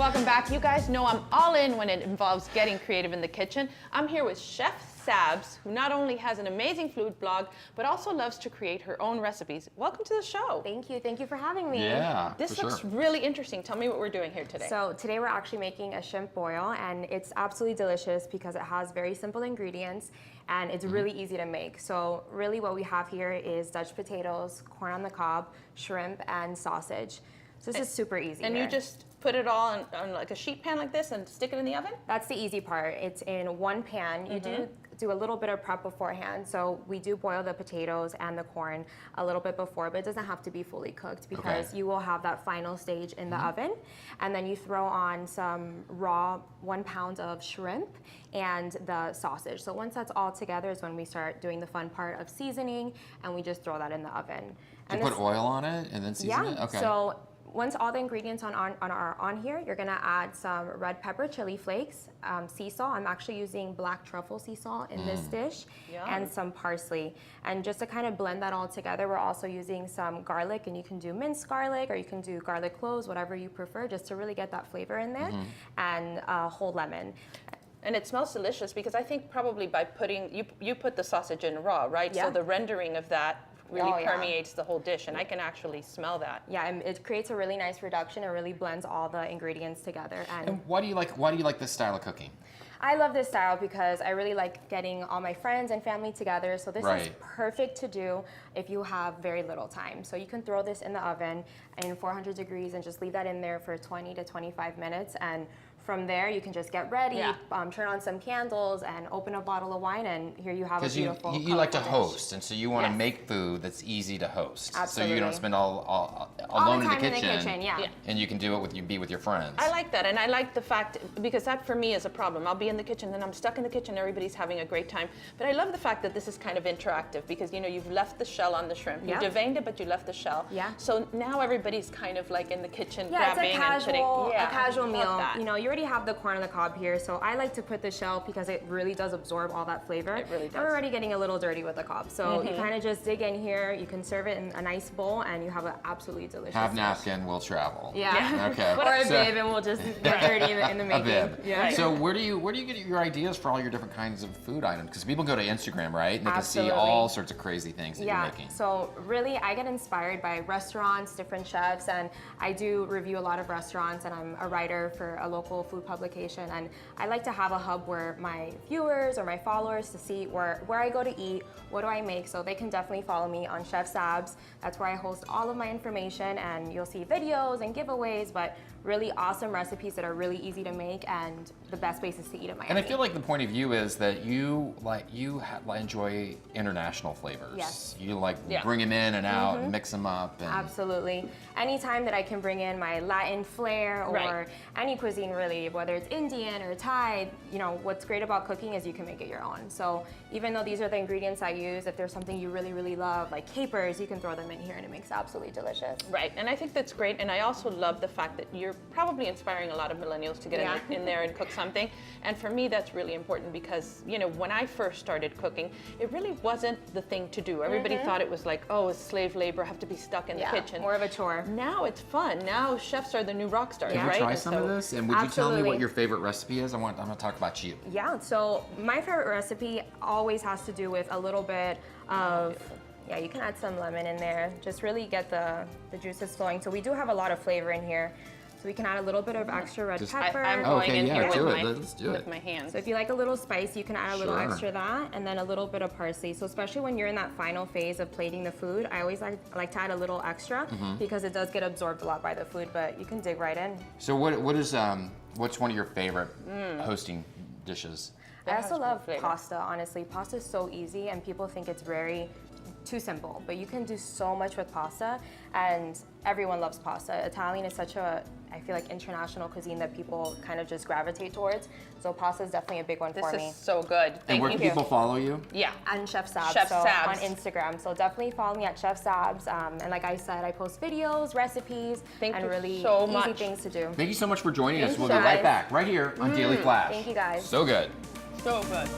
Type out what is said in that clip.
Welcome back. You guys know I'm all in when it involves getting creative in the kitchen. I'm here with Chef Sabs, who not only has an amazing food blog, but also loves to create her own recipes. Welcome to the show. Thank you. Thank you for having me. Yeah, This looks really interesting. Tell me what we're doing here today. So today we're actually making a shrimp boil, and it's absolutely delicious because it has very simple ingredients and it's really easy to make. So really what we have here is Dutch potatoes, corn on the cob, shrimp, and sausage. So this is super easy. And here. you just put it all on like a sheet pan like this and stick it in the oven? That's the easy part. It's in one pan. You do a little bit of prep beforehand. So we do boil the potatoes and the corn a little bit before, but it doesn't have to be fully cooked because you will have that final stage in the oven. And then you throw on some raw 1 pound of shrimp and the sausage. So once that's all together is when we start doing the fun part of seasoning, and we just throw that in the oven. You put oil on it and then season it? Okay. So once all the ingredients are on here, you're gonna add some red pepper chili flakes, sea salt. I'm actually using black truffle sea salt in this dish, and some parsley. And just to kind of blend that all together, we're also using some garlic, and you can do minced garlic or you can do garlic cloves, whatever you prefer, just to really get that flavor in there, and whole lemon. And it smells delicious because I think probably by putting, you put the sausage in raw, right? Yeah. So the rendering of that really permeates the whole dish, and I can actually smell that. Yeah, and it creates a really nice reduction. It really blends all the ingredients together. And why do you like this style of cooking? I love this style because I really like getting all my friends and family together. So this is perfect to do if you have very little time. So you can throw this in the oven in 400 degrees and just leave that in there for 20 to 25 minutes. And from there, you can just get ready, turn on some candles, and open a bottle of wine, and here you have a beautiful Because you like to dish. host, and so you want to make food that's easy to host. Absolutely. So you don't spend all the alone time in the kitchen. And you can do it be with your friends. I like that, and I like the fact, because that for me is a problem. I'll be in the kitchen, and I'm stuck in the kitchen, everybody's having a great time. But I love the fact that this is kind of interactive, because you've left the shell on the shrimp. You deveined it, but you left the shell. So now everybody's kind of like in the kitchen grabbing it's a and putting. a casual meal. That. You already have the corn on the cob here, so I like to put the shell because it really does absorb all that flavor. It really does. And we're already getting a little dirty with the cob, so you kind of just dig in here. You can serve it in a nice bowl, and you have an absolutely delicious Have dish. napkin, we'll travel. Yeah. Okay. Or a bib, and we'll just get dirty in the making. A bib. Yeah. So where do you get your ideas for all your different kinds of food items? Because people go to Instagram, right? And they can see all sorts of crazy things that you're making. So really, I get inspired by restaurants, different chefs, and I do review a lot of restaurants, and I'm a writer for a local food publication, and I like to have a hub where my viewers or my followers to see where I go to eat, what do I make, so they can definitely follow me on Chef Sabs. That's where I host all of my information, and you'll see videos and giveaways, but really awesome recipes that are really easy to make and the best places to eat in Miami. And I feel like the point of view is that you enjoy international flavors. Yes. You bring them in and out, and mix them up. And Absolutely. Anytime that I can bring in my Latin flair or any cuisine really, whether it's Indian or Thai, what's great about cooking is you can make it your own. So even though these are the ingredients I use, if there's something you really, really love, like capers, you can throw them in here and it makes it absolutely delicious. Right, and I think that's great, and I also love the fact that you're probably inspiring a lot of millennials to get in there and cook something. And for me, that's really important because, when I first started cooking, it really wasn't the thing to do. Everybody thought it was like, oh, it's slave labor, have to be stuck in the kitchen. More of a chore. Now it's fun. Now chefs are the new rock stars, Can right? I try some of this? And would you tell me what your favorite recipe is? I'm going to talk about you. Yeah, so my favorite recipe always has to do with a little bit of, you can add some lemon in there. Just really get the juices flowing. So we do have a lot of flavor in here. So we can add a little bit of extra red pepper. I'm going in here Let's do it. with my hands. So if you like a little spice, you can add a little extra of that, and then a little bit of parsley. So especially when you're in that final phase of plating the food, I always like to add a little extra because it does get absorbed a lot by the food, but you can dig right in. So what's one of your favorite hosting dishes? I also love pasta, honestly. Pasta is so easy, and people think it's very too simple, but you can do so much with pasta, and everyone loves pasta. Italian is such a, I feel like, international cuisine that people kind of just gravitate towards. So pasta is definitely a big one for me. This is so good. And where can people follow you? Yeah. And Chef Sabs, Chef Sabs. on Instagram. So definitely follow me at Chef Sabs. And like I said, I post videos, recipes, and really easy things to do. Thank you so much for joining us. We'll be right back, right here on Daily Flash. Thank you guys. So good. So good.